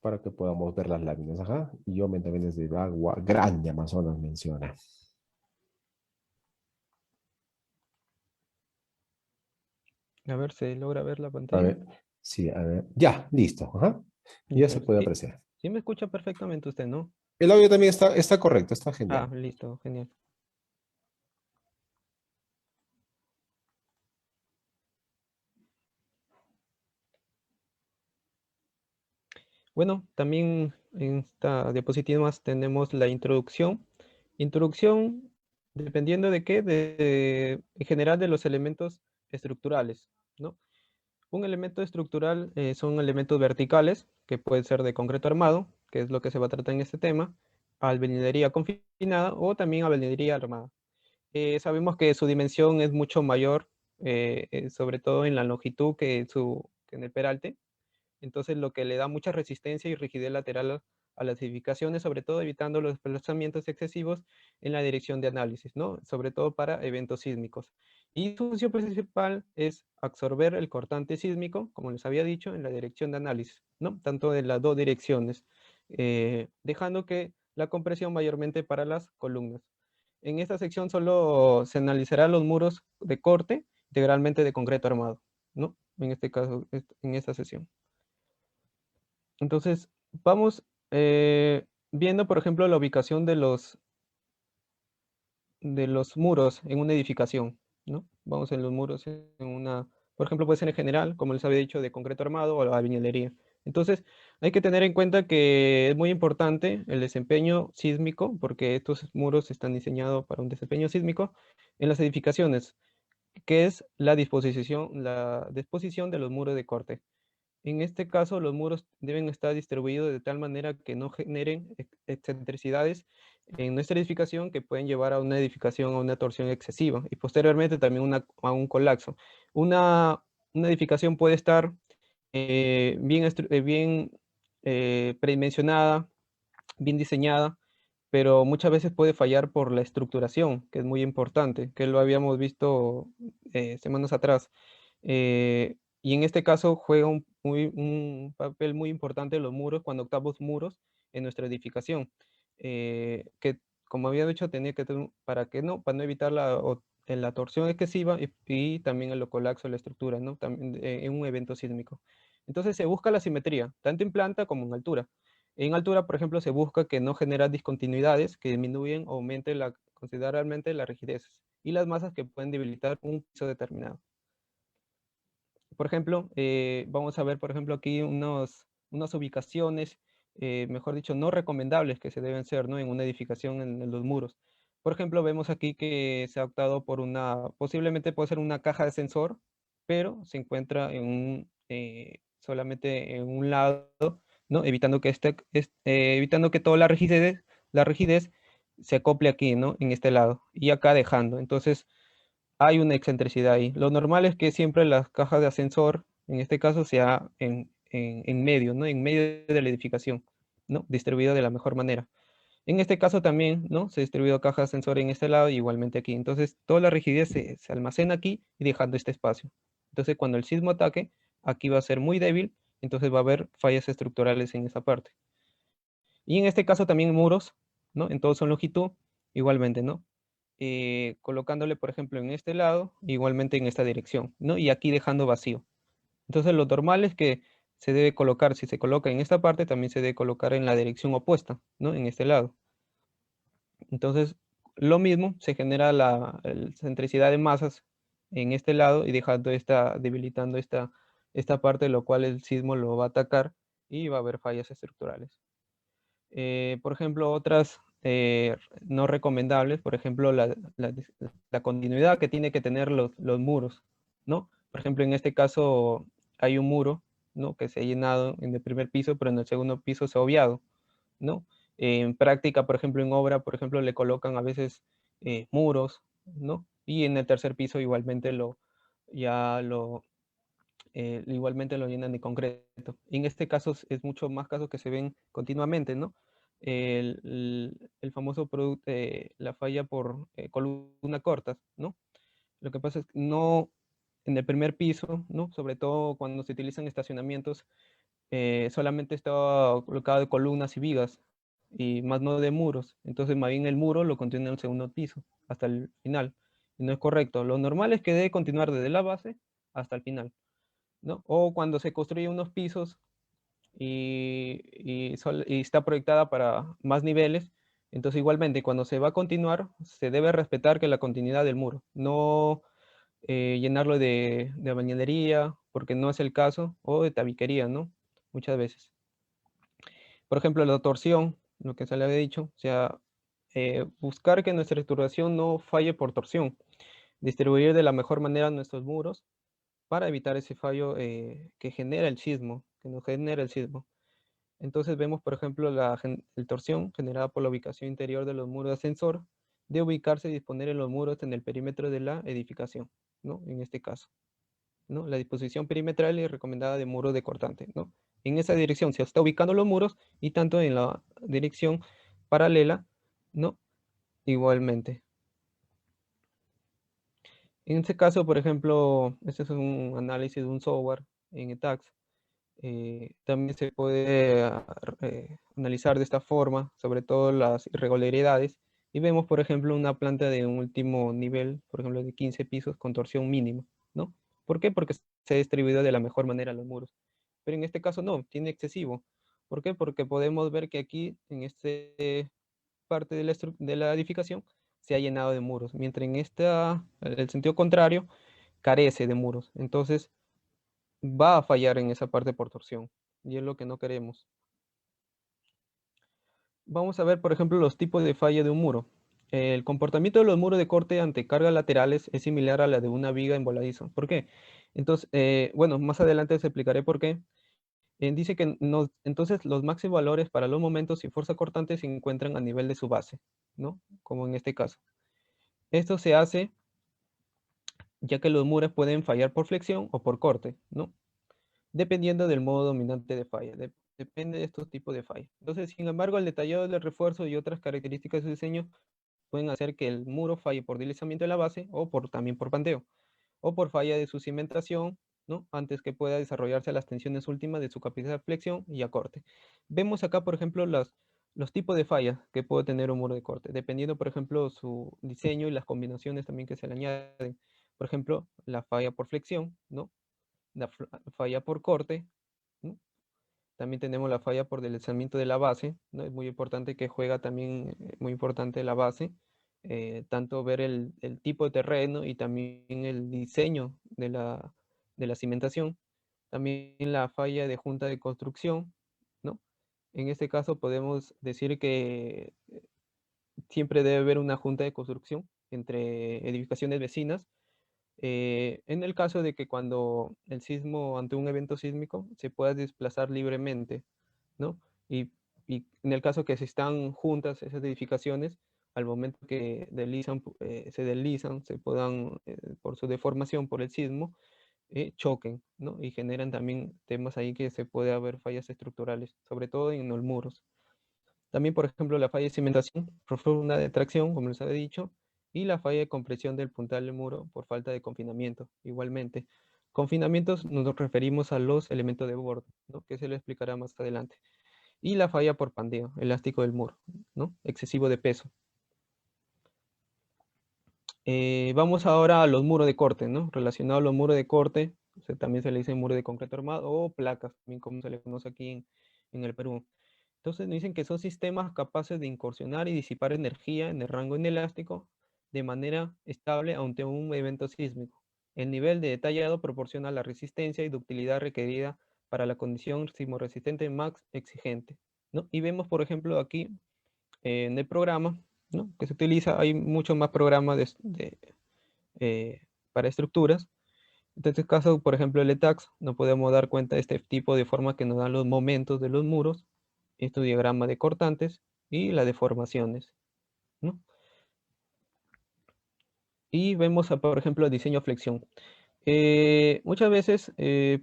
para que podamos ver las láminas. Ajá. Y también desde Agua Grande, Amazonas, menciona. A ver, ¿se logra ver la A pantalla? ver, sí, a ver. Ya, listo. Ajá. Ya se Listo. puede Sí, apreciar. sí me escucha perfectamente usted, ¿no? El audio también está correcto, está Ah, genial. listo, genial. Bueno, también en esta diapositiva más tenemos la introducción. Introducción, dependiendo de qué, en general de los elementos estructurales, ¿no? Un elemento estructural son elementos verticales, que pueden ser de concreto armado, que es lo que se va a tratar en este tema, albañilería confinada o también albañilería armada. Sabemos que su dimensión es mucho mayor, sobre todo en la longitud que en el peralte. Entonces, lo que le da mucha resistencia y rigidez lateral a las edificaciones, sobre todo evitando los desplazamientos excesivos en la dirección de análisis, ¿no? Sobre todo para eventos sísmicos. Y su función principal es absorber el cortante sísmico, como les había dicho, en la dirección de análisis, ¿no? Tanto de las dos direcciones, dejando que la compresión mayormente para las columnas. En esta sección solo se analizarán los muros de corte integralmente de concreto armado, ¿no? En este caso, en esta sesión. Entonces, vamos viendo, por ejemplo, la ubicación de los muros en una edificación, ¿no? Vamos en los muros en una, por ejemplo, puede ser en general, como les había dicho, de concreto armado o la albañilería. Entonces, hay que tener en cuenta que es muy importante el desempeño sísmico, porque estos muros están diseñados para un desempeño sísmico en las edificaciones, que es la disposición de los muros de corte. En este caso, los muros deben estar distribuidos de tal manera que no generen excentricidades en nuestra edificación que pueden llevar a una edificación a una torsión excesiva y posteriormente también a un colapso. Una, una edificación puede estar bien predimensionada, bien diseñada, pero muchas veces puede fallar por la estructuración, que es muy importante, que lo habíamos visto semanas atrás. Y en este caso juega un papel muy importante los muros cuando octavos muros en nuestra edificación, que como había dicho tenía que tener, para no evitar la torsión excesiva y también el colapso de la estructura, ¿no? También, en un evento sísmico. Entonces se busca la simetría, tanto en planta como en altura. En altura, por ejemplo, se busca que no genera discontinuidades que disminuyen o aumenten considerablemente las rigidez y las masas que pueden debilitar un piso determinado. Por ejemplo, vamos a ver, por ejemplo, aquí unas ubicaciones, mejor dicho, no recomendables que se deben ser, ¿no? En una edificación en los muros. Por ejemplo, vemos aquí que se ha optado por posiblemente puede ser una caja de sensor, pero se encuentra solamente en un lado, ¿no? Evitando que toda la rigidez se acople aquí, ¿no? En este lado y acá dejando. Entonces, hay una excentricidad ahí. Lo normal es que siempre las cajas de ascensor, en este caso, sea en medio, ¿no? En medio de la edificación, ¿no? Distribuido de la mejor manera. En este caso también, ¿no? Se distribuyó caja de ascensor en este lado y igualmente aquí. Entonces, toda la rigidez se almacena aquí y dejando este espacio. Entonces, cuando el sismo ataque, aquí va a ser muy débil, entonces va a haber fallas estructurales en esa parte. Y en este caso también muros, ¿no? En toda su longitud, igualmente, ¿no? Colocándole, por ejemplo, en este lado, igualmente en esta dirección, ¿no? Y aquí dejando vacío. Entonces, lo normal es que se debe colocar, si se coloca en esta parte, también se debe colocar en la dirección opuesta, ¿no? En este lado. Entonces, lo mismo, se genera la centricidad de masas en este lado y debilitando esta parte, lo cual el sismo lo va a atacar y va a haber fallas estructurales. Por ejemplo, otras no recomendables, por ejemplo, la continuidad que tiene que tener los muros, ¿no? Por ejemplo, en este caso hay un muro, ¿no? Que se ha llenado en el primer piso, pero en el segundo piso se ha obviado, ¿no? En práctica, por ejemplo, en obra, por ejemplo, le colocan a veces muros, ¿no? Y en el tercer piso ya igualmente lo llenan de concreto. En este caso es mucho más casos que se ven continuamente, ¿no? El famoso producto, la falla por columna cortas, ¿no? Lo que pasa es que no en el primer piso, ¿no? Sobre todo cuando se utilizan estacionamientos, solamente estaba colocado de columnas y vigas, y más no de muros. Entonces, más bien el muro lo contiene el segundo piso, hasta el final. Y no es correcto. Lo normal es que debe continuar desde la base hasta el final, ¿no? O cuando se construyen unos pisos y está proyectada para más niveles, entonces igualmente cuando se va a continuar, se debe respetar que la continuidad del muro, no llenarlo de bañadería, porque no es el caso, o de tabiquería, ¿no? Muchas veces. Por ejemplo, la torsión, lo que se le había dicho, o sea, buscar que nuestra estructuración no falle por torsión, distribuir de la mejor manera nuestros muros para evitar ese fallo que genera el sismo, que nos genera el sismo. Entonces vemos, por ejemplo, la torsión generada por la ubicación interior de los muros de ascensor, de ubicarse y disponer en los muros en el perímetro de la edificación, ¿no? En este caso, ¿no? La disposición perimetral es recomendada de muro de cortante, ¿no? En esa dirección se está ubicando los muros y tanto en la dirección paralela, ¿no? Igualmente. En este caso, por ejemplo, este es un análisis de un software en ETAX. También se puede analizar de esta forma, sobre todo las irregularidades, y vemos, por ejemplo, una planta de un último nivel, por ejemplo, de 15 pisos con torsión mínima, ¿no? ¿Por qué? Porque se ha distribuido de la mejor manera los muros. Pero en este caso no, tiene excesivo. ¿Por qué? Porque podemos ver que aquí, en esta parte de la edificación, se ha llenado de muros, mientras en el sentido contrario, carece de muros. Entonces, va a fallar en esa parte por torsión, y es lo que no queremos. Vamos a ver, por ejemplo, los tipos de falla de un muro. El comportamiento de los muros de corte ante cargas laterales es similar a la de una viga en voladizo. ¿Por qué? Entonces, bueno, más adelante os explicaré por qué. Dice que entonces los máximos valores para los momentos y fuerza cortante se encuentran a nivel de su base, ¿no? Como en este caso. Esto se hace ya que los muros pueden fallar por flexión o por corte, ¿no? Dependiendo del modo dominante de falla. Depende de estos tipos de falla. Entonces, sin embargo, el detallado del refuerzo y otras características de su diseño pueden hacer que el muro falle por deslizamiento de la base o también por panteo, o por falla de su cimentación, ¿no? Antes que pueda desarrollarse las tensiones últimas de su capacidad de flexión y acorte. Vemos acá, por ejemplo, los tipos de fallas que puede tener un muro de corte, dependiendo, por ejemplo, su diseño y las combinaciones también que se le añaden. Por ejemplo, la falla por flexión, ¿no? La falla por corte, ¿no? También tenemos la falla por deslizamiento de la base, ¿no? Es muy importante que juega también, muy importante la base, tanto ver el tipo de terreno y también el diseño de la cimentación. También la falla de junta de construcción, ¿no? En este caso podemos decir que siempre debe haber una junta de construcción entre edificaciones vecinas en el caso de que cuando el sismo, ante un evento sísmico, se pueda desplazar libremente, ¿no? Y en el caso que se están juntas esas edificaciones, al momento que se deslizan, se puedan, por su deformación por el sismo, choquen, ¿no? Y generan también temas ahí que se puede haber fallas estructurales, sobre todo en los muros. También, por ejemplo, la falla de cimentación profunda de tracción, como les había dicho, y la falla de compresión del puntal del muro por falta de confinamiento. Igualmente, confinamientos nos referimos a los elementos de borde, ¿no? Que se lo explicará más adelante. Y la falla por pandeo, elástico del muro, ¿no? Excesivo de peso. Vamos ahora a los muros de corte, ¿no? Relacionado a los muros de corte, también se le dice muro de concreto armado o placas, también como se le conoce aquí en el Perú. Entonces nos dicen que son sistemas capaces de incursionar y disipar energía en el rango inelástico de manera estable ante un evento sísmico. El nivel de detallado proporciona la resistencia y ductilidad requerida para la condición sismoresistente más exigente, ¿no? Y vemos, por ejemplo, aquí en el programa, ¿no? Que se utiliza, hay muchos más programas para estructuras. En este caso, por ejemplo, el ETAX, nos podemos dar cuenta de este tipo de forma que nos dan los momentos de los muros, este diagrama de cortantes y las deformaciones, ¿no? Y vemos, por ejemplo, el diseño flexión. Muchas veces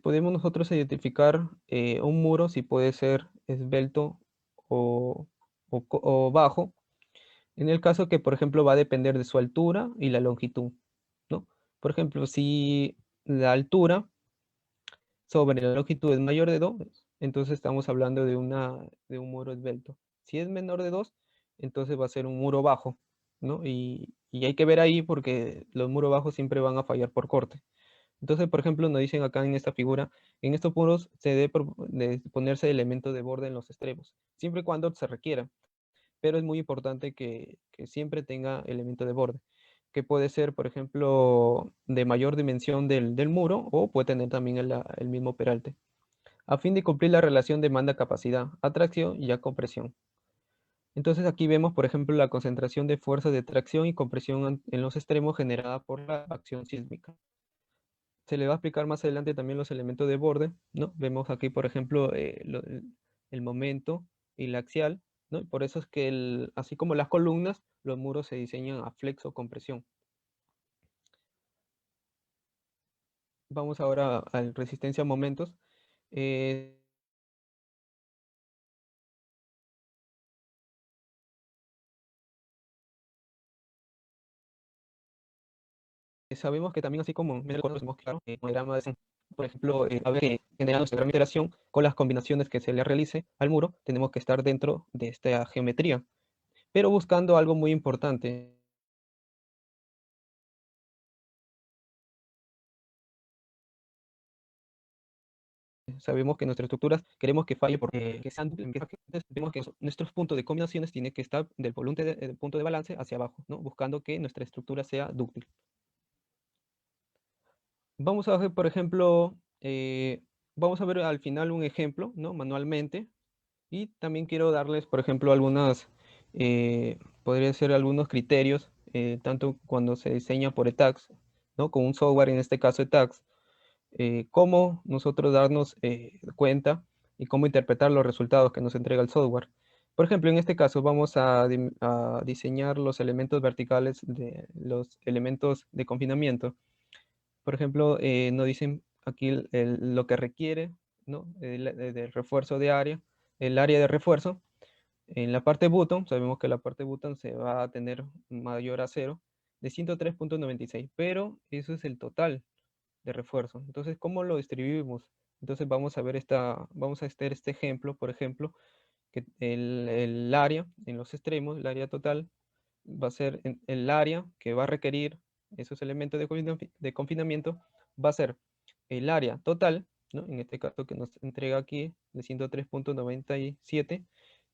podemos nosotros identificar un muro si puede ser esbelto o, o bajo, en el caso que, por ejemplo, va a depender de su altura y la longitud, ¿no? Por ejemplo, si la altura sobre la longitud es mayor de 2, entonces estamos hablando de un muro esbelto. Si es menor de 2, entonces va a ser un muro bajo, ¿no? Y hay que ver ahí porque los muros bajos siempre van a fallar por corte. Entonces, por ejemplo, nos dicen acá en esta figura, en estos muros se debe de ponerse elemento de borde en los extremos, siempre y cuando se requiera, pero es muy importante que siempre tenga elemento de borde, que puede ser, por ejemplo, de mayor dimensión del muro o puede tener también el mismo peralte, a fin de cumplir la relación demanda-capacidad, atracción y ya compresión. Entonces aquí vemos, por ejemplo, la concentración de fuerzas de tracción y compresión en los extremos generada por la acción sísmica. Se le va a explicar más adelante también los elementos de borde, ¿no? Vemos aquí, por ejemplo, el momento y la axial, ¿no? Y por eso es que, así como las columnas, los muros se diseñan a flexo compresión. Vamos ahora a resistencia a momentos. Eh, Sabemos que también, así como en el conocemos claro, un diagrama de por ejemplo, a ver que generando nuestra iteración con las combinaciones que se le realice al muro, tenemos que estar dentro de esta geometría, pero buscando algo muy importante. Sabemos que nuestras estructuras queremos que falle porque que sean vemos que nuestros puntos de combinaciones tienen que estar del punto de balance hacia abajo, ¿no? Buscando que nuestra estructura sea dúctil. Vamos a ver, por ejemplo, vamos a ver al final un ejemplo, ¿no? Manualmente. Y también quiero darles, por ejemplo, podría ser algunos criterios, tanto cuando se diseña por ETAX, ¿no? Con un software, en este caso ETAX, cómo nosotros darnos cuenta y cómo interpretar los resultados que nos entrega el software. Por ejemplo, en este caso vamos a diseñar los elementos verticales de los elementos de confinamiento. Por ejemplo, nos dicen aquí lo que requiere, ¿no? Del refuerzo de área, el área de refuerzo. En la parte button, sabemos que la parte button se va a tener mayor a 0 de 103.96, pero eso es el total de refuerzo. Entonces, ¿cómo lo distribuimos? Entonces vamos a hacer este ejemplo, por ejemplo, que el área en los extremos, el área total, va a ser el área que va a requerir esos elementos de confinamiento, va a ser el área total, ¿no? En este caso que nos entrega aquí de 103.97,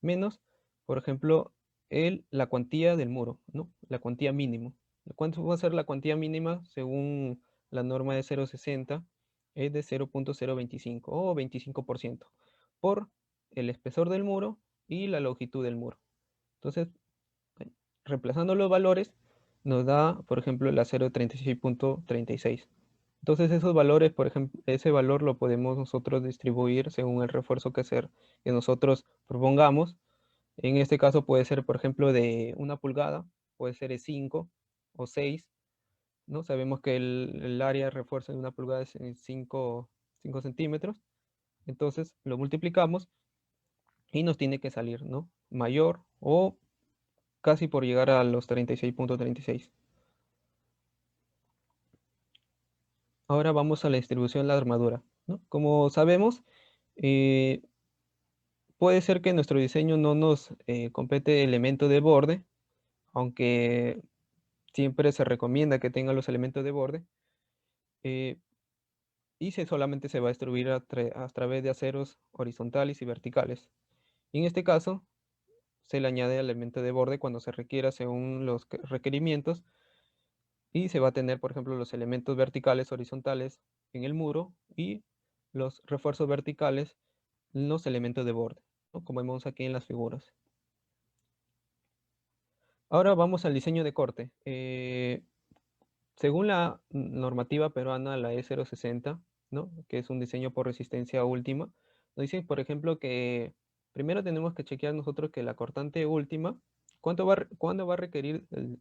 menos, por ejemplo, la cuantía del muro, ¿no? La cuantía mínimo. ¿Cuánto va a ser la cuantía mínima según la norma de 0,60? Es de 0.025 o 25% por el espesor del muro y la longitud del muro. Entonces, reemplazando los valores, nos da, por ejemplo, la 0.36.36. Entonces, esos valores, por ejemplo, ese valor lo podemos nosotros distribuir según el refuerzo que nosotros propongamos. En este caso puede ser, por ejemplo, de 1 pulgada, puede ser de 5 o 6, ¿no? Sabemos que el área de refuerzo de 1 pulgada es en 5 centímetros. Entonces, lo multiplicamos y nos tiene que salir, ¿no? Mayor o casi por llegar a los 36.36. Ahora vamos a la distribución de la armadura, ¿no? Como sabemos, eh, puede ser que nuestro diseño no nos complete elemento de borde, aunque siempre se recomienda que tenga los elementos de borde, eh, y solamente se va a distribuir a través de aceros horizontales y verticales. Y en este caso, se le añade elemento de borde cuando se requiera según los requerimientos. Y se va a tener, por ejemplo, los elementos verticales horizontales en el muro y los refuerzos verticales en los elementos de borde, ¿no? Como vemos aquí en las figuras. Ahora vamos al diseño de corte. Según la normativa peruana, la E060, ¿no? Que es un diseño por resistencia última, nos dice, por ejemplo, que primero tenemos que chequear nosotros que la cortante última, cuándo va a requerir el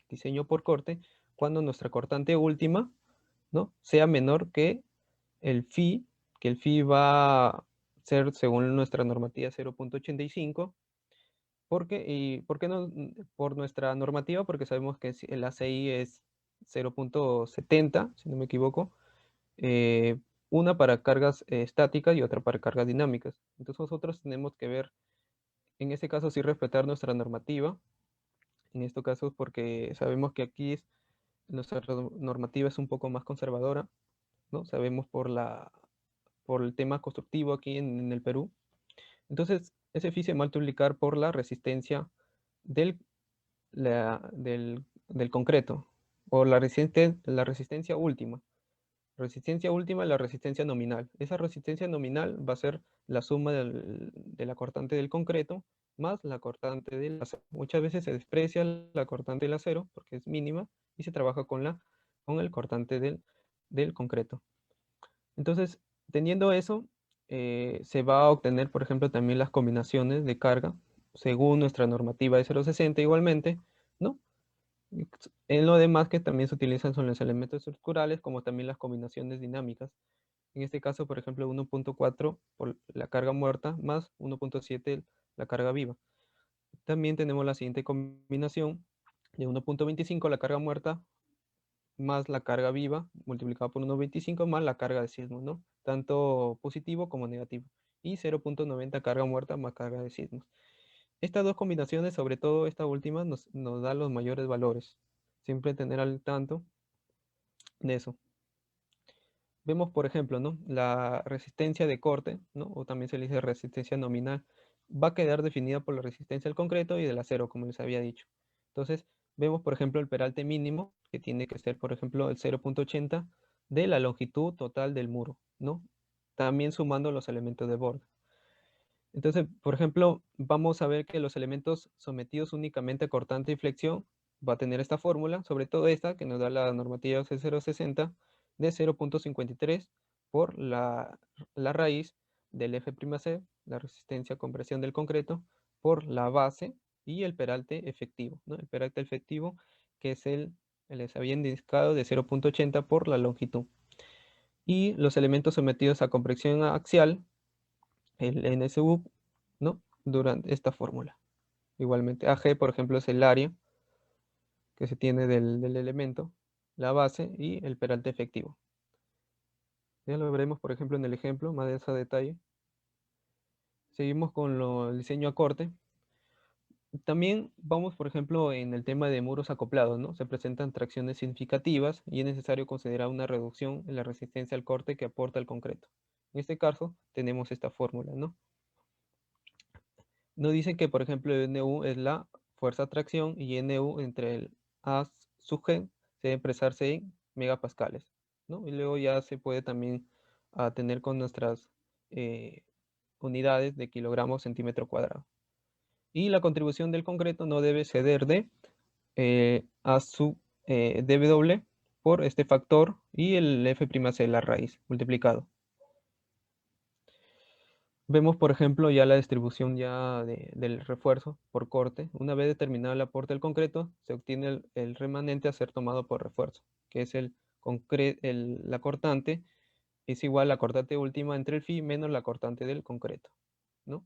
diseño por corte, cuando nuestra cortante última, ¿no? sea menor que el phi va a ser, según nuestra normativa, 0.85. ¿Por qué no? Por nuestra normativa, porque sabemos que el ACI es 0.70, si no me equivoco, una para cargas estáticas y otra para cargas dinámicas. Entonces nosotros tenemos que ver, en este caso sí respetar nuestra normativa, en estos casos porque sabemos que aquí nuestra normativa es un poco más conservadora, ¿no? Sabemos por el tema constructivo aquí en el Perú. Entonces es difícil multiplicar por la resistencia del, del concreto, o la resistencia última. Resistencia última es la resistencia nominal. Esa resistencia nominal va a ser la suma de la cortante del concreto más la cortante del acero. Muchas veces se desprecia la cortante del acero porque es mínima y se trabaja con el cortante del concreto. Entonces, teniendo eso, se va a obtener, por ejemplo, también las combinaciones de carga según nuestra normativa de 0,60 igualmente, ¿no? En lo demás que también se utilizan son los elementos estructurales como también las combinaciones dinámicas. En este caso, por ejemplo, 1.4 por la carga muerta más 1.7 la carga viva. También tenemos la siguiente combinación de 1.25 la carga muerta más la carga viva multiplicado por 1.25 más la carga de sismos, ¿no? Tanto positivo como negativo. Y 0.90 carga muerta más carga de sismos. Estas dos combinaciones, sobre todo esta última, nos da los mayores valores. Siempre tener al tanto de eso. Vemos, por ejemplo, ¿no? La resistencia de corte, ¿no? O también se le dice resistencia nominal, va a quedar definida por la resistencia del concreto y del acero, como les había dicho. Entonces, vemos, por ejemplo, el peralte mínimo, que tiene que ser, por ejemplo, el 0.80 de la longitud total del muro, ¿no? También sumando los elementos de borde. Entonces, por ejemplo, vamos a ver que los elementos sometidos únicamente a cortante y flexión va a tener esta fórmula, sobre todo esta que nos da la normativa C060 de 0.53 por la raíz del F'C, la resistencia a compresión del concreto, por la base y el peralte efectivo, ¿no? El peralte efectivo que es les había indicado de 0.80 por la longitud. Y los elementos sometidos a compresión axial, el NSU, ¿no? Durante esta fórmula. Igualmente, AG, por ejemplo, es el área que se tiene del elemento, la base y el peralte efectivo. Ya lo veremos, por ejemplo, en el ejemplo, más de ese detalle. Seguimos con el diseño a corte. También vamos, por ejemplo, en el tema de muros acoplados, ¿no? Se presentan tracciones significativas y es necesario considerar una reducción en la resistencia al corte que aporta el concreto. En este caso, tenemos esta fórmula, ¿no? Nos dice que, por ejemplo, NU es la fuerza de tracción y NU entre el A sub G se debe expresarse en megapascales, ¿no? Y luego ya se puede también tener con nuestras unidades de kilogramos centímetro cuadrado. Y la contribución del concreto no debe ceder de A sub dw por este factor y el F'C, la raíz, multiplicado. Vemos, por ejemplo, ya la distribución ya del refuerzo por corte. Una vez determinado el aporte del concreto, se obtiene el remanente a ser tomado por refuerzo, que es la cortante, es igual a la cortante última entre el phi menos la cortante del concreto, ¿no?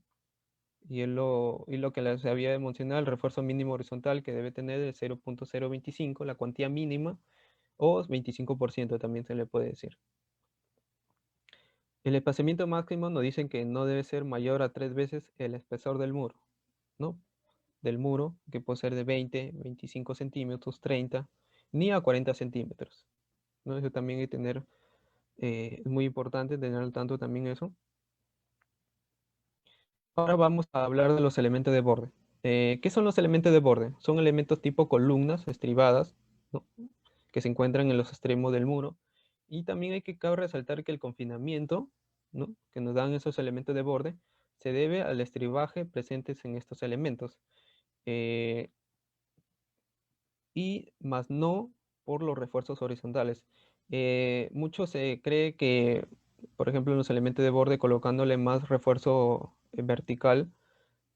Y lo que les había mencionado, el refuerzo mínimo horizontal que debe tener el 0.025, la cuantía mínima, o 25% también se le puede decir. El espaciamiento máximo nos dicen que no debe ser mayor a 3 veces el espesor del muro, ¿no? Del muro, que puede ser de 20, 25 centímetros, 30, ni a 40 centímetros, ¿no? Eso también hay que tener, es muy importante tener al tanto también eso. Ahora vamos a hablar de los elementos de borde. ¿Qué son los elementos de borde? Son elementos tipo columnas estribadas, ¿no? Que se encuentran en los extremos del muro. Y también cabe resaltar que el confinamiento, ¿no? Que nos dan esos elementos de borde se debe al estribaje presentes en estos elementos. Y más no por los refuerzos horizontales. Mucho se cree que, por ejemplo, en los elementos de borde, colocándole más refuerzo vertical,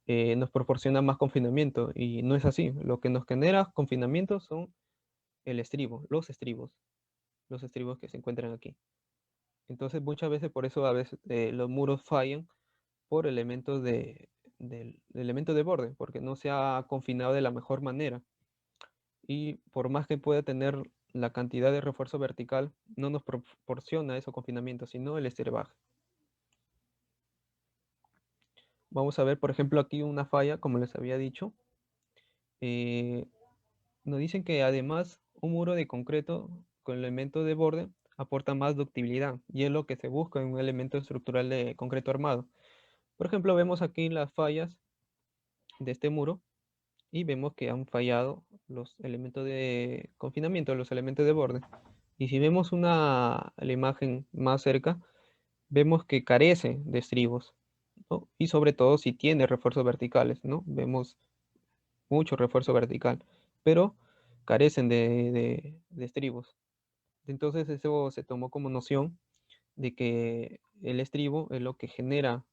nos proporciona más confinamiento. Y no es así. Lo que nos genera confinamiento son el estribo, los estribos que se encuentran aquí. Entonces, muchas veces por eso a veces los muros fallan por elementos elementos de borde, porque no se ha confinado de la mejor manera. Y por más que pueda tener la cantidad de refuerzo vertical no nos proporciona ese confinamiento, sino el estereobaje. Vamos a ver, por ejemplo, aquí una falla, como les había dicho. Nos dicen que además un muro de concreto con elemento de borde aporta más ductibilidad y es lo que se busca en un elemento estructural de concreto armado. Por ejemplo, vemos aquí las fallas de este muro y vemos que han fallado los elementos de confinamiento, los elementos de borde. Y si vemos la imagen más cerca, vemos que carece de estribos, ¿no? Y sobre todo si tiene refuerzos verticales, ¿no? Vemos mucho refuerzo vertical, pero carecen de estribos. Entonces eso se tomó como noción de que el estribo es lo que genera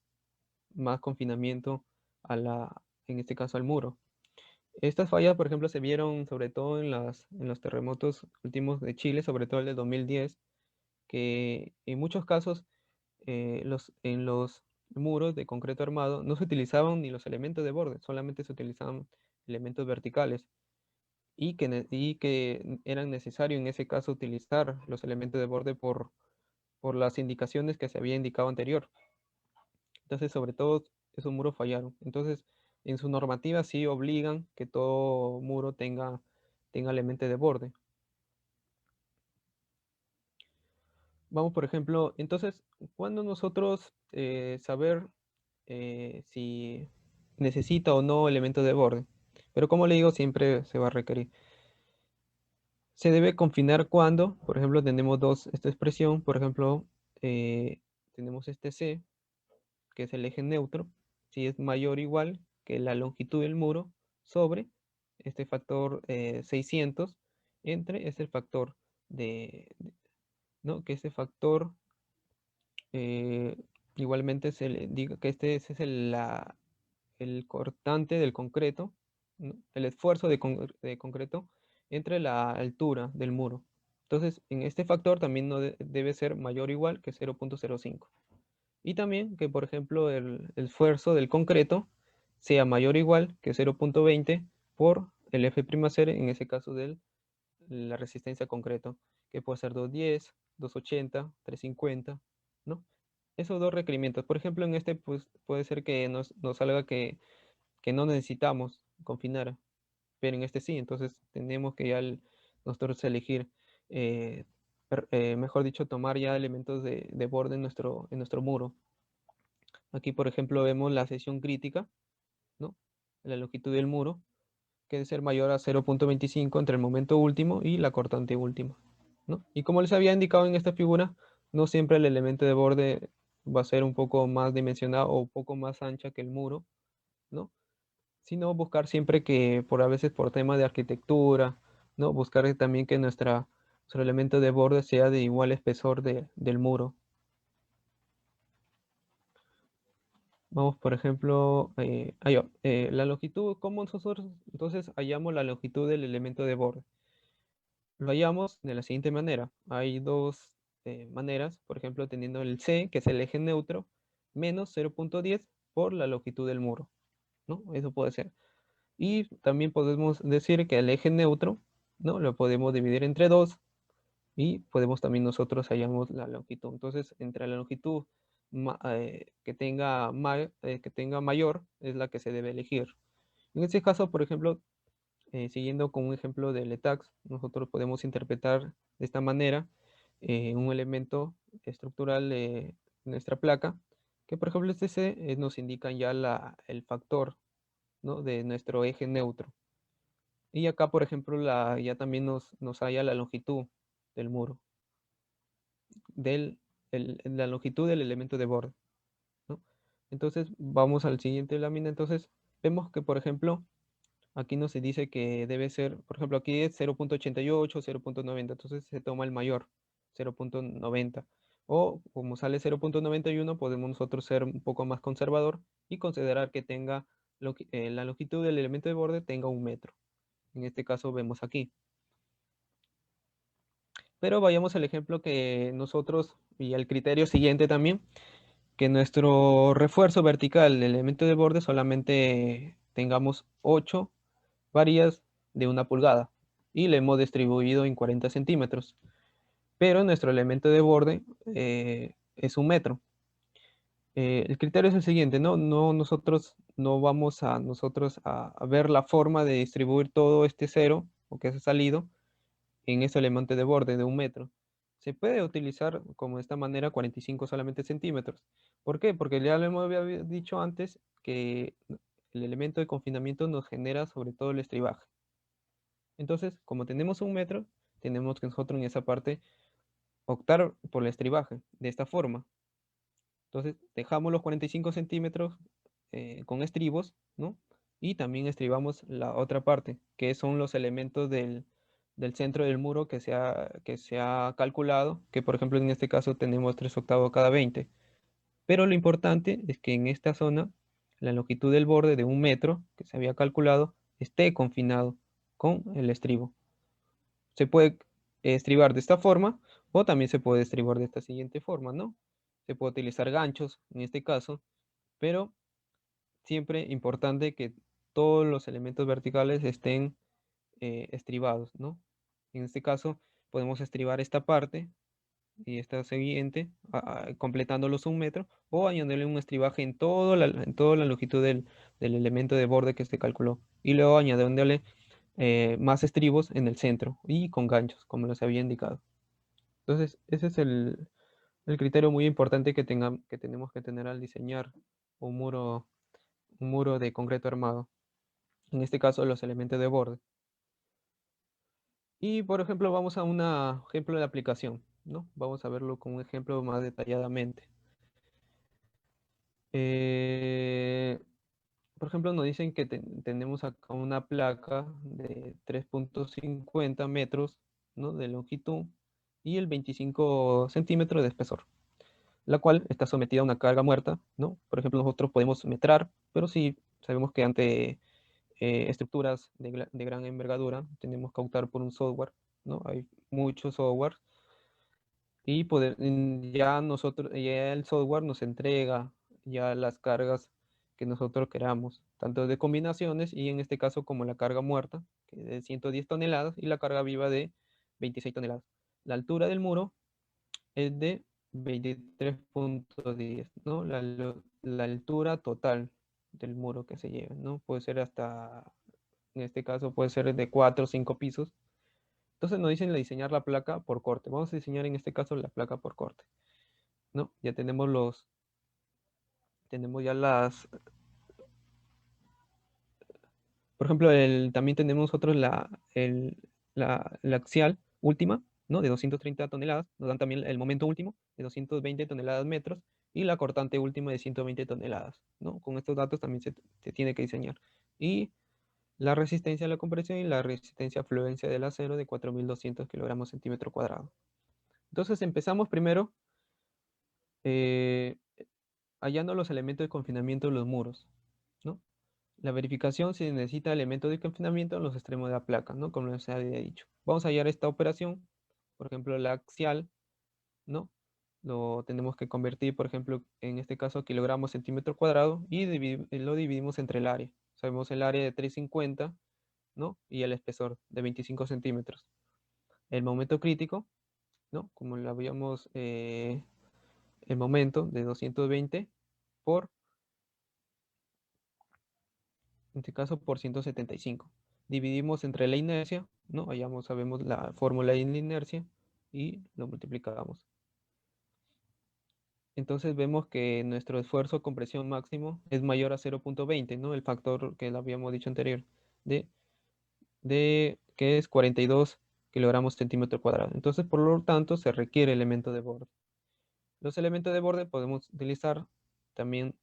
más confinamiento en este caso al muro. Estas fallas, por ejemplo, se vieron sobre todo en los terremotos últimos de Chile, sobre todo el de 2010, que en muchos casos en los muros de concreto armado no se utilizaban ni los elementos de borde, solamente se utilizaban elementos verticales y que eran necesarios en ese caso utilizar los elementos de borde por las indicaciones que se había indicado anterior. Entonces, sobre todo, esos muros fallaron. Entonces, en su normativa sí obligan que todo muro tenga elementos de borde. Vamos, por ejemplo, entonces, ¿cuándo nosotros saber si necesita o no elementos de borde? Pero como le digo, siempre se va a requerir. Se debe confinar cuando, por ejemplo, tenemos esta expresión, por ejemplo, eh, tenemos este C, que es el eje neutro, si es mayor o igual que la longitud del muro sobre este factor 600 entre este factor ¿no? Que este factor eh, igualmente se le diga que ese es el cortante del concreto, ¿no? El esfuerzo de concreto entre la altura del muro. Entonces, en este factor también no debe ser mayor o igual que 0.05. Y también que, por ejemplo, el esfuerzo del concreto sea mayor o igual que 0.20 por el F'0, en ese caso de la resistencia a concreto, que puede ser 210, 280, 350, ¿no? Esos dos requerimientos. Por ejemplo, en este pues, puede ser que nos salga que no necesitamos confinar, pero en este sí, entonces tenemos que ya nosotros elegir, eh, mejor dicho, tomar ya elementos de borde en nuestro muro. Aquí, por ejemplo, vemos la sección crítica, ¿no? La longitud del muro, que debe ser mayor a 0.25 entre el momento último y la cortante última, ¿no? Y como les había indicado en esta figura, no siempre el elemento de borde va a ser un poco más dimensionado o un poco más ancha que el muro, ¿no? Sino buscar siempre que, a veces por tema de arquitectura, ¿no? Buscar también que nuestro elemento de borde sea de igual espesor del muro. Vamos, por ejemplo, la longitud, ¿cómo nosotros entonces hallamos la longitud del elemento de borde? Lo hallamos de la siguiente manera. Hay dos maneras, por ejemplo, teniendo el C, que es el eje neutro, menos 0.10 por la longitud del muro, ¿no? Eso puede ser. Y también podemos decir que el eje neutro, ¿no? Lo podemos dividir entre 2 y podemos también nosotros hallamos la longitud. Entonces, entre la longitud que tenga mayor es la que se debe elegir. En este caso, por ejemplo, siguiendo con un ejemplo de LETAX, nosotros podemos interpretar de esta manera un elemento estructural de nuestra placa, que por ejemplo este C nos indica ya el factor, ¿no? De nuestro eje neutro. Y acá, por ejemplo, ya también nos halla la longitud del muro, la longitud del elemento de borde, ¿no? Entonces, vamos al siguiente lámina. Entonces, vemos que, por ejemplo, aquí nos se dice que debe ser, por ejemplo, aquí es 0.88, 0.90, entonces se toma el mayor, 0.90. O como sale 0.91, podemos nosotros ser un poco más conservador y considerar que tenga la longitud del elemento de borde tenga 1 metro. En este caso vemos aquí. Pero vayamos al ejemplo que nosotros, y al criterio siguiente también, que nuestro refuerzo vertical del elemento de borde solamente tengamos 8 varillas de 1 pulgada. y le hemos distribuido en 40 centímetros. Pero nuestro elemento de borde es 1 metro. El criterio es el siguiente, ¿no? Nosotros no vamos a a ver la forma de distribuir todo este cero, o que se ha salido, en ese elemento de borde de 1 metro. Se puede utilizar como de esta manera 45 solamente centímetros. ¿Por qué? Porque ya lo hemos había dicho antes que el elemento de confinamiento nos genera sobre todo el estribaje. Entonces, como tenemos 1 metro, tenemos que nosotros en esa parte optar por el estribaje de esta forma. Entonces, dejamos los 45 centímetros con estribos, ¿no? Y también estribamos la otra parte, que son los elementos del centro del muro que se ha calculado, que por ejemplo en este caso tenemos 3/8 cada 20. Pero lo importante es que en esta zona, la longitud del borde de 1 metro, que se había calculado, esté confinado con el estribo. Se puede estribar de esta forma o también se puede estribar de esta siguiente forma, ¿no? Se puede utilizar ganchos en este caso, pero siempre importante que todos los elementos verticales estén estribados, ¿no? En este caso podemos estribar esta parte y esta siguiente, completando los 1 metro, o añadirle un estribaje en toda la longitud del elemento de borde que se calculó, y luego añadirle más estribos en el centro y con ganchos, como les había indicado. Entonces, ese es el criterio muy importante que tenemos que tener al diseñar un muro de concreto armado. En este caso, los elementos de borde. Y, por ejemplo, vamos a un ejemplo de aplicación, ¿no? Vamos a verlo con un ejemplo más detalladamente. Eh, por ejemplo, nos dicen que tenemos acá una placa de 3,50 metros, ¿no? De longitud y el 25 centímetros de espesor, la cual está sometida a una carga muerta, ¿no? Por ejemplo, nosotros podemos metrar, pero sí sabemos que ante estructuras de gran envergadura tenemos que optar por un software, ¿no? Hay muchos software y ya el software nos entrega ya las cargas que nosotros queramos, tanto de combinaciones y en este caso como la carga muerta, que es de 110 toneladas, y la carga viva de 26 toneladas. La altura del muro es de 23,10, ¿no? La altura total del muro que se lleva, ¿no? Puede ser hasta, en este caso puede ser de 4 o 5 pisos. Entonces nos dicen diseñar la placa por corte. Vamos a diseñar en este caso la placa por corte, ¿no? Ya tenemos ya por ejemplo, también tenemos nosotros la axial última, ¿no? De 230 toneladas. Nos dan también el momento último de 220 toneladas metros y la cortante última de 120 toneladas, ¿no? Con estos datos también se tiene que diseñar. Y la resistencia a la compresión y la resistencia a fluencia del acero de 4.200 kilogramos centímetro cuadrado. Entonces empezamos primero eh, hallando los elementos de confinamiento de los muros, ¿no? La verificación se necesita elementos de confinamiento en los extremos de la placa, ¿no? Como les había dicho. Vamos a hallar esta operación, por ejemplo, la axial, ¿no? Lo tenemos que convertir, por ejemplo, en este caso, kilogramos centímetro cuadrado y lo dividimos entre el área. Sabemos el área de 350, ¿no? Y el espesor de 25 centímetros. El momento crítico, ¿no? Como lo habíamos, el momento de 220 por en este caso por 175. Dividimos entre la inercia, ¿no? Allá sabemos la fórmula de la inercia y lo multiplicamos. Entonces vemos que nuestro esfuerzo de compresión máximo es mayor a 0,20, ¿no? El factor que habíamos dicho anterior, de, que es 42 kilogramos centímetro cuadrado. Entonces, por lo tanto, se requiere elemento de borde. Los elementos de borde podemos utilizar también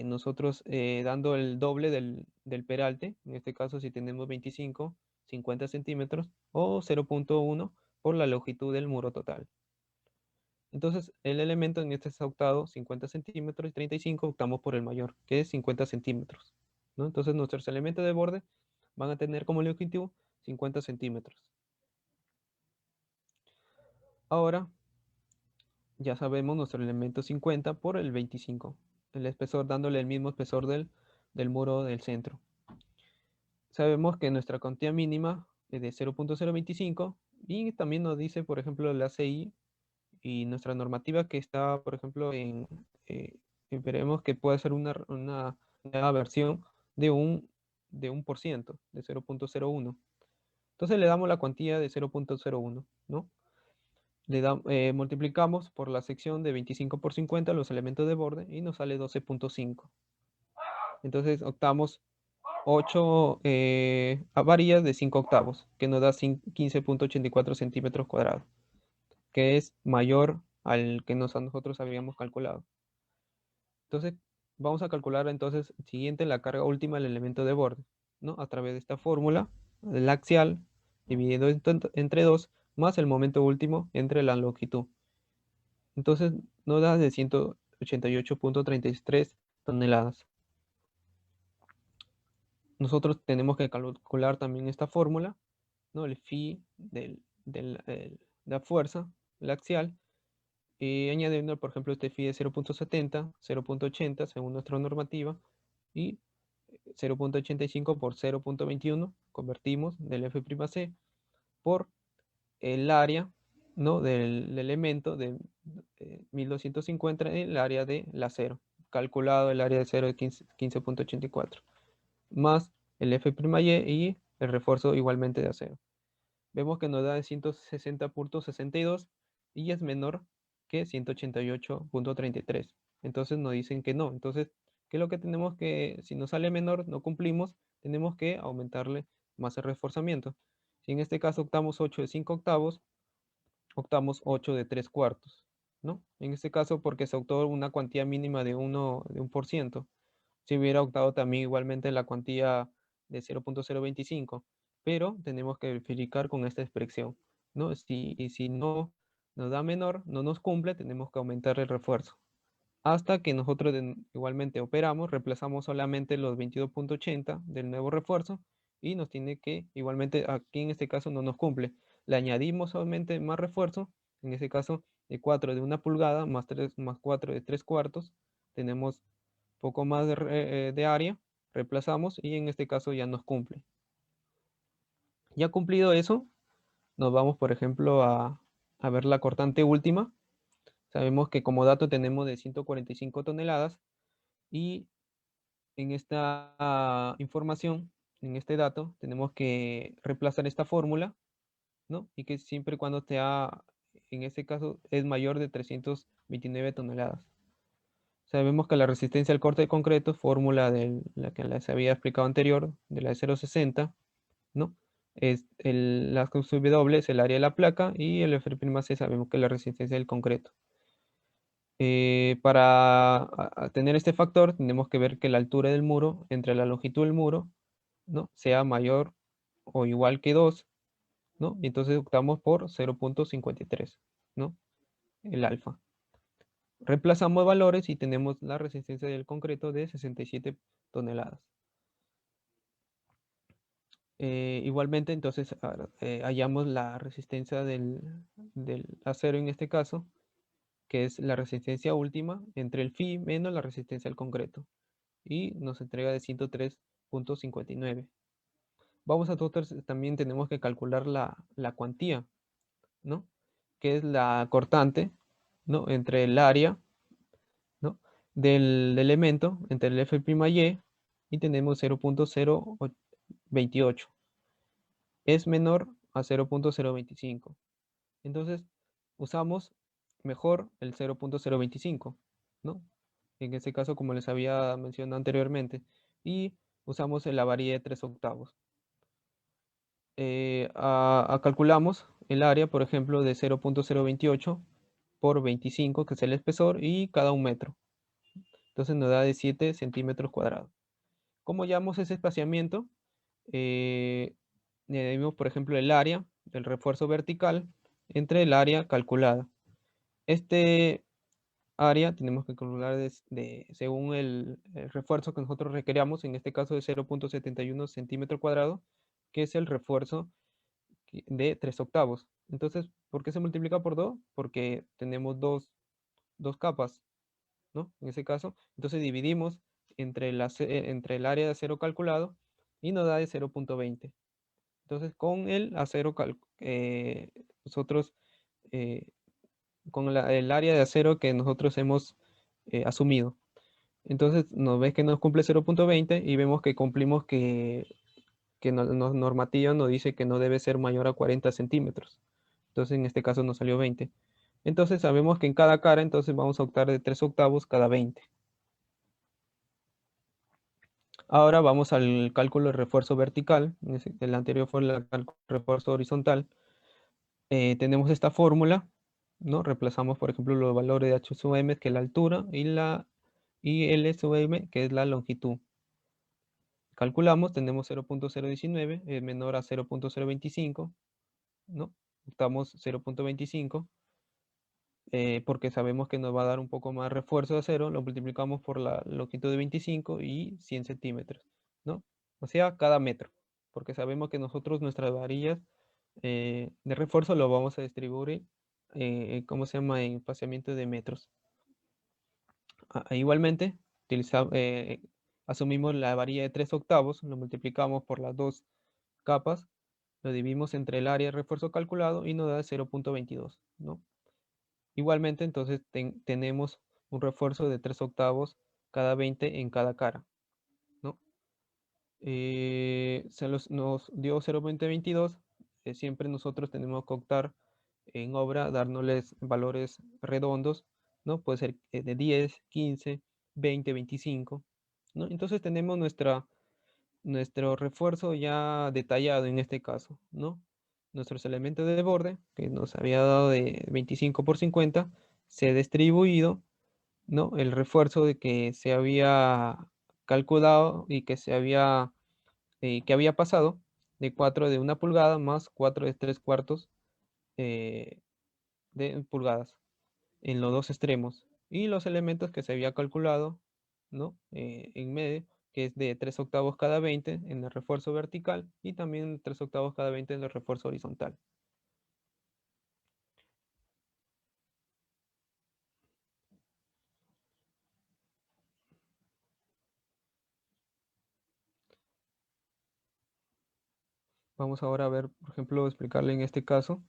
nosotros dando el doble del peralte, en este caso si tenemos 25, 50 centímetros o 0,1 por la longitud del muro total. Entonces el elemento en este está optado 50 centímetros y 35 optamos por el mayor, que es 50 centímetros, ¿no? Entonces nuestros elementos de borde van a tener como longitud 50 centímetros. Ahora ya sabemos nuestro elemento 50 por el 25, el espesor dándole el mismo espesor del muro del centro. Sabemos que nuestra cuantía mínima de 0.025 y también nos dice, por ejemplo, la CI y nuestra normativa que está, por ejemplo, veremos que puede ser una nueva versión de un por ciento, de 0.01. Entonces le damos la cuantía de 0.01, ¿no? Multiplicamos por la sección de 25 por 50 los elementos de borde y nos sale 12.5. Entonces optamos 8 varillas de 5 octavos, que nos da 15.84 centímetros cuadrados, que es mayor al que nosotros habíamos calculado. Entonces, vamos a calcular entonces siguiente la carga última del elemento de borde, ¿no? A través de esta fórmula, el axial dividido entre 2 más el momento último entre la longitud. Entonces, nos da de 188.33 toneladas. Nosotros tenemos que calcular también esta fórmula, ¿no? El phi de la fuerza, el axial, y añadiendo, por ejemplo, este phi de 0.70, 0.80 según nuestra normativa, y 0.85 por 0.21, convertimos del F'C por el área, ¿no? del elemento de 1250 en el área del acero, calculado el área de 0 de 15.84, más el F'Y y el refuerzo igualmente de acero. Vemos que nos da 160.62 y es menor que 188.33. Entonces nos dicen que no. Entonces, ¿qué es lo que tenemos que, si nos sale menor, no cumplimos, tenemos que aumentarle más el reforzamiento? Si en este caso optamos 8 de 5 octavos, optamos 8 de 3 cuartos, ¿no? En este caso porque se optó una cuantía mínima de 1%. Si hubiera optado también igualmente la cuantía de 0.025, pero tenemos que verificar con esta expresión, ¿no? Y si no nos da menor, no nos cumple, tenemos que aumentar el refuerzo. Hasta que nosotros igualmente operamos, reemplazamos solamente los 22.80 del nuevo refuerzo y nos tiene que, igualmente aquí en este caso no nos cumple. Le añadimos solamente más refuerzo, en este caso de 4 de 1 pulgada más 3 más 4 de 3 cuartos, tenemos poco más de área, reemplazamos y en este caso ya nos cumple. Ya cumplido eso, nos vamos por ejemplo a ver la cortante última. Sabemos que como dato tenemos de 145 toneladas y en esta información, en este dato, tenemos que reemplazar esta fórmula, ¿no? Y que siempre y cuando en este caso, es mayor de 329 toneladas. Sabemos que la resistencia al corte de concreto, fórmula de la que les había explicado anterior, de la de 0,60, ¿no? La W es el área de la placa y el F'C sabemos que es la resistencia del concreto. Para tener este factor, tenemos que ver que la altura del muro entre la longitud del muro, ¿no? sea mayor o igual que 2, ¿no? Y entonces optamos por 0.53, ¿no? El alfa. Reemplazamos valores y tenemos la resistencia del concreto de 67 toneladas. Igualmente, entonces, hallamos la resistencia del acero en este caso, que es la resistencia última entre el phi menos la resistencia al concreto. Y nos entrega de 103.59. Vamos a también tenemos que calcular la cuantía, ¿no? Que es la cortante, ¿no? Entre el área, ¿no? Del elemento, entre el F'Y y tenemos 0.028. Es menor a 0.025. Entonces, usamos mejor el 0.025, ¿no? En este caso, como les había mencionado anteriormente. Y usamos la varilla de 3 octavos. Calculamos el área, por ejemplo, de 0.028 por 25, que es el espesor, y cada 1 metro. Entonces nos da de 7 centímetros cuadrados. ¿Cómo llamamos ese espaciamiento? Medimos, por ejemplo, el área del refuerzo vertical entre el área calculada. Este área tenemos que calcular según el refuerzo que nosotros requeríamos, en este caso de 0.71 centímetros cuadrados, que es el refuerzo de 3 octavos. Entonces, ¿por qué se multiplica por 2? Porque tenemos dos capas, ¿no? En ese caso, entonces dividimos entre el área de acero calculado y nos da de 0.20. Entonces, con el acero, nosotros, con el área de acero que nosotros hemos asumido. Entonces, nos ves que nos cumple 0.20 y vemos que cumplimos que normativa nos dice que no debe ser mayor a 40 centímetros. Entonces, en este caso nos salió 20. Entonces, sabemos que en cada cara, entonces vamos a optar de 3 octavos cada 20. Ahora vamos al cálculo de refuerzo vertical. El anterior fue el cálculo de refuerzo horizontal. Tenemos esta fórmula, ¿no? Reemplazamos, por ejemplo, los valores de H sub m, que es la altura, y L sub m, que es la longitud. Calculamos, tenemos 0.019, es menor a 0.025, ¿no? Optamos 0.25, porque sabemos que nos va a dar un poco más refuerzo de acero, lo multiplicamos por la longitud de 25 y 100 centímetros, ¿no? O sea, cada metro, porque sabemos que nosotros nuestras varillas de refuerzo lo vamos a distribuir, ¿cómo se llama? En espaciamiento de metros. Igualmente, asumimos la varilla de 3 octavos, lo multiplicamos por las dos capas, lo dividimos entre el área de refuerzo calculado y nos da 0.22, ¿no? Igualmente, entonces tenemos un refuerzo de 3 octavos cada 20 en cada cara, ¿no? Nos dio 0.22, siempre nosotros tenemos que optar en obra, dándoles valores redondos, ¿no? Puede ser de 10, 15, 20, 25, ¿no? Entonces tenemos nuestro refuerzo ya detallado en este caso, ¿no? Nuestros elementos de borde, que nos había dado de 25 por 50, se ha distribuido, ¿no? El refuerzo de que se había calculado y que había pasado de 4 de 1 pulgada más 4 de 3 cuartos eh, de pulgadas en los dos extremos. Y los elementos que se había calculado, ¿no? En medio, que es de 3 octavos cada 20 en el refuerzo vertical y también 3 octavos cada 20 en el refuerzo horizontal. Vamos ahora a ver, por ejemplo, explicarle en este caso.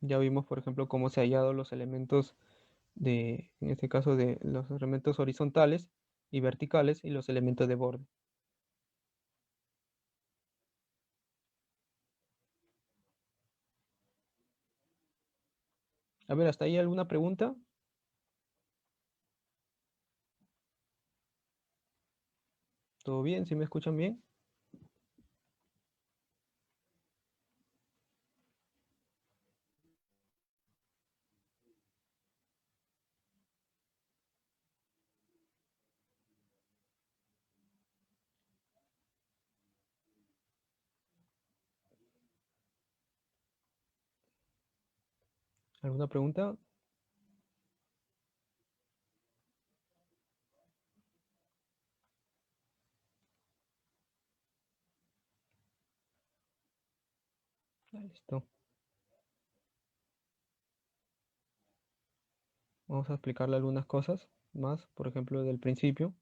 Ya vimos, por ejemplo, cómo se han hallado los elementos en este caso, de los elementos horizontales y verticales y los elementos de borde. A ver, ¿hasta ahí alguna pregunta? ¿Todo bien? ¿Sí me escuchan bien? ¿Alguna pregunta? Listo. Vamos a explicarle algunas cosas más, por ejemplo, del principio.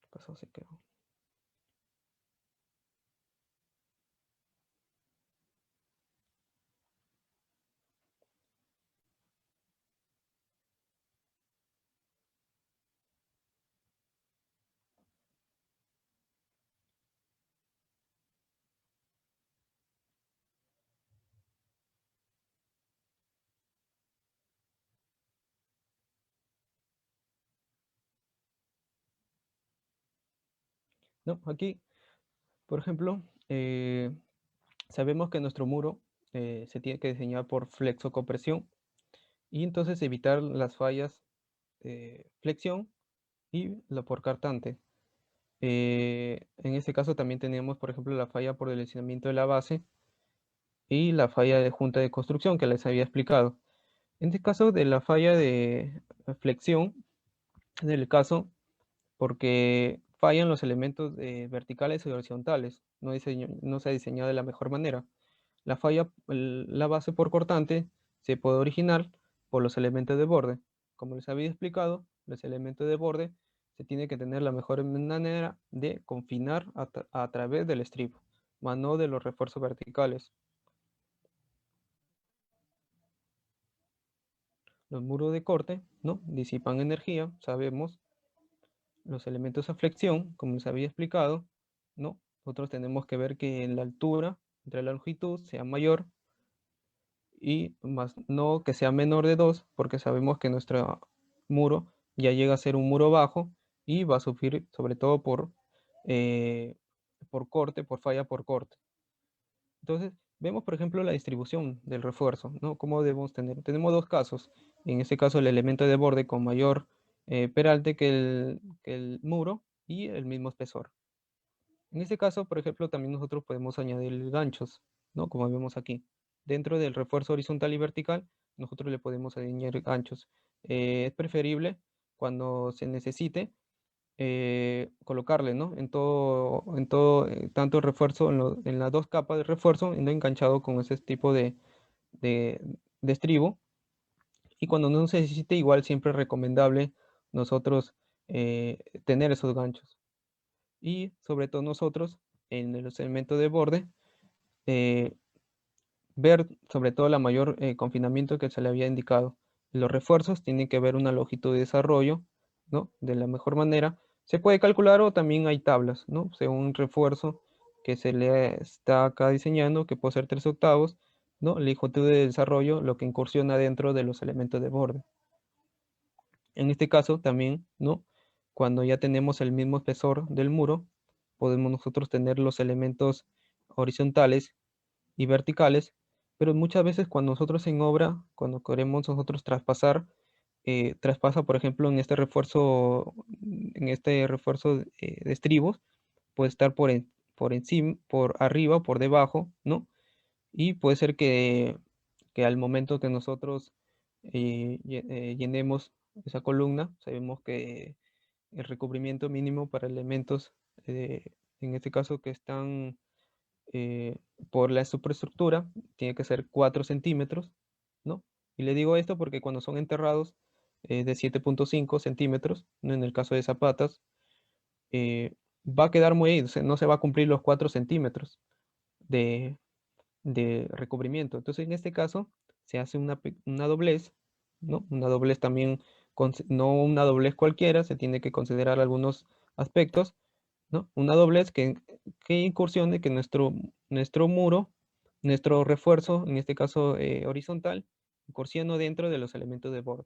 ¿Qué pasó? Se quedó. No, aquí, por ejemplo, sabemos que nuestro muro se tiene que diseñar por flexocompresión y entonces evitar las fallas de flexión y la por cartante. En este caso también tenemos, por ejemplo, la falla por deslizamiento de la base y la falla de junta de construcción que les había explicado. En este caso de la falla de flexión, es el caso porque fallan los elementos verticales y horizontales, no se ha diseñado de la mejor manera. La falla, la base por cortante se puede originar por los elementos de borde. Como les había explicado, los elementos de borde se tiene que tener la mejor manera de confinar a través del estribo, más no de los refuerzos verticales. Los muros de corte, ¿no? Disipan energía, sabemos. Los elementos a flexión, como les había explicado, ¿no? Nosotros tenemos que ver que la altura entre la longitud sea mayor y más no que sea menor de 2, porque sabemos que nuestro muro ya llega a ser un muro bajo y va a sufrir sobre todo por corte, por falla por corte. Entonces, vemos por ejemplo la distribución del refuerzo, ¿no? ¿Cómo debemos tener? Tenemos dos casos. En este caso, el elemento de borde con mayor peralte que el muro y el mismo espesor. En este caso, por ejemplo, también nosotros podemos añadir ganchos, ¿no? Como vemos aquí. Dentro del refuerzo horizontal y vertical, nosotros le podemos añadir ganchos. Es preferible cuando se necesite colocarle, ¿no? Tanto el refuerzo, en las dos capas de refuerzo, no enganchado con ese tipo de, de estribo. Y cuando no se necesite, igual siempre es recomendable nosotros tener esos ganchos. Y sobre todo nosotros, en los elementos de borde, eh, ver sobre todo la mayor confinamiento que se le había indicado. Los refuerzos tienen que ver una longitud de desarrollo, ¿no? De la mejor manera. Se puede calcular o también hay tablas, ¿no? Según un refuerzo que se le está acá diseñando, que puede ser 3/8, ¿no? La longitud de desarrollo, lo que incursiona dentro de los elementos de borde. En este caso también, ¿no? Cuando ya tenemos el mismo espesor del muro, podemos nosotros tener los elementos horizontales y verticales, pero muchas veces cuando nosotros en obra, cuando queremos nosotros traspasar, traspasa, por ejemplo, en este refuerzo de estribos, puede estar por encima, por arriba, o por debajo, ¿no? Y puede ser que al momento que nosotros llenemos esa columna, sabemos que el recubrimiento mínimo para elementos, en este caso que están eh, por la superestructura, tiene que ser 4 centímetros, ¿no? Y le digo esto porque cuando son enterrados de 7,5 centímetros, ¿no? En el caso de zapatas, va a quedar muy ahí, no se va a cumplir los 4 centímetros de, de recubrimiento. Entonces, en este caso, se hace una doblez, ¿no? Una doblez también, no una doblez cualquiera, se tiene que considerar algunos aspectos, ¿no? Una doblez que incursione que nuestro muro, nuestro refuerzo, en este caso horizontal, incursione dentro de los elementos de borde,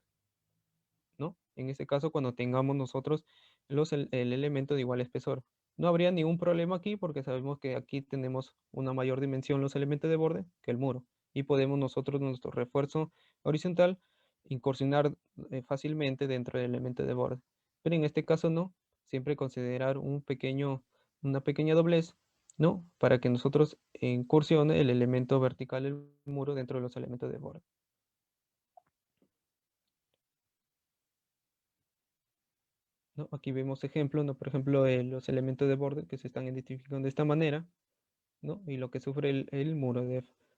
¿no? En este caso, cuando tengamos nosotros el elemento de igual espesor. No habría ningún problema aquí porque sabemos que aquí tenemos una mayor dimensión los elementos de borde que el muro. Y podemos nosotros, nuestro refuerzo horizontal, incursionar fácilmente dentro del elemento de borde. Pero en este caso no, siempre considerar una pequeña doblez, ¿no? Para que nosotros incursione el elemento vertical del muro dentro de los elementos de borde. ¿No? Aquí vemos ejemplos, ¿no? Por ejemplo, los elementos de borde que se están identificando de esta manera, ¿no? Y lo que sufre el muro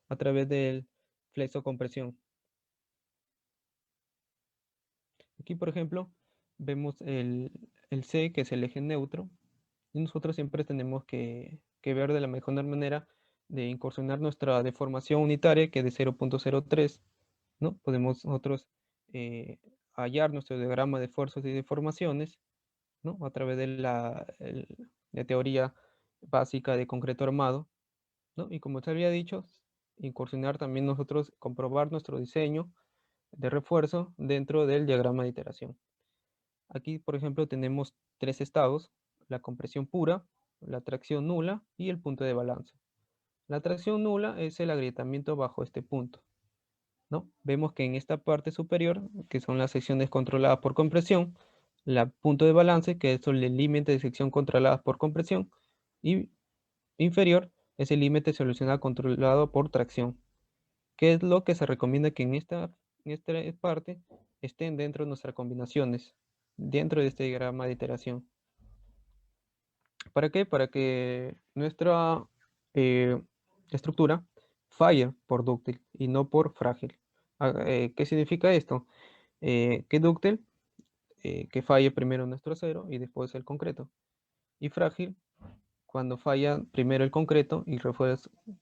a través del flexo compresión. Aquí, por ejemplo, vemos el C, que es el eje neutro, y nosotros siempre tenemos que ver de la mejor manera de incursionar nuestra deformación unitaria, que es de 0,03, ¿no? Podemos nosotros hallar nuestro diagrama de fuerzas y deformaciones, ¿no? A través de la teoría básica de concreto armado, ¿no? Y como te había dicho, incursionar también nosotros, comprobar nuestro diseño de refuerzo dentro del diagrama de iteración. Aquí, por ejemplo, tenemos tres estados: la compresión pura, la tracción nula y el punto de balance. La tracción nula es el agrietamiento bajo este punto, ¿no? Vemos que en esta parte superior, que son las secciones controladas por compresión, la punto de balance, que es el límite de sección controladas por compresión, y inferior es el límite solucionado controlado por tracción, que es lo que se recomienda que en esta parte estén dentro de nuestras combinaciones, dentro de este diagrama de iteración. ¿Para qué? Para que nuestra eh, estructura falle por dúctil y no por frágil. ¿Qué significa esto? Que dúctil, que falle primero nuestro acero y después el concreto. Y frágil, cuando falla primero el concreto y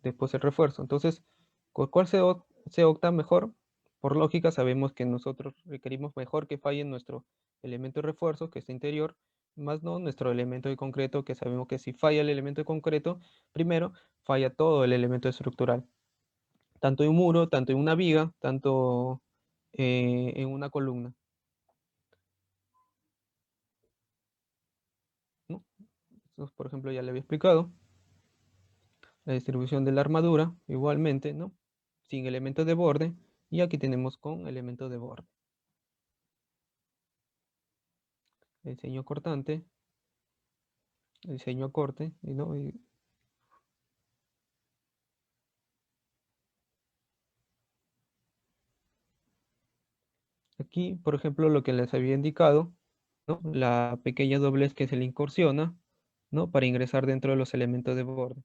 después el refuerzo. Entonces, ¿cuál se opta mejor? Por lógica, sabemos que nosotros requerimos mejor que falle nuestro elemento de refuerzo, que es interior, más no nuestro elemento de concreto, que sabemos que si falla el elemento de concreto, primero falla todo el elemento estructural, tanto en un muro, tanto en una viga, tanto en una columna, ¿no? Eso, por ejemplo, ya le había explicado. La distribución de la armadura, igualmente, ¿no? Sin elementos de borde, y aquí tenemos con elementos de borde. El diseño cortante, el diseño a corte, ¿no? Y aquí, por ejemplo, lo que les había indicado, ¿no? La pequeña doblez que se le incursiona, ¿no? Para ingresar dentro de los elementos de borde.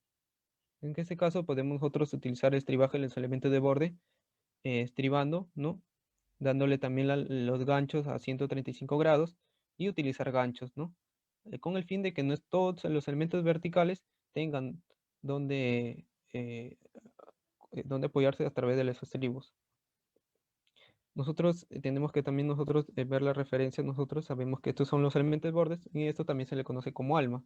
En este caso podemos nosotros utilizar estribaje en los elementos de borde, estribando, ¿no? Dándole también los ganchos a 135 grados y utilizar ganchos, ¿no? Con el fin de que no es todos los elementos verticales tengan donde, donde apoyarse a través de los estribos. Nosotros tenemos que también nosotros ver la referencia, nosotros sabemos que estos son los elementos de bordes y esto también se le conoce como alma.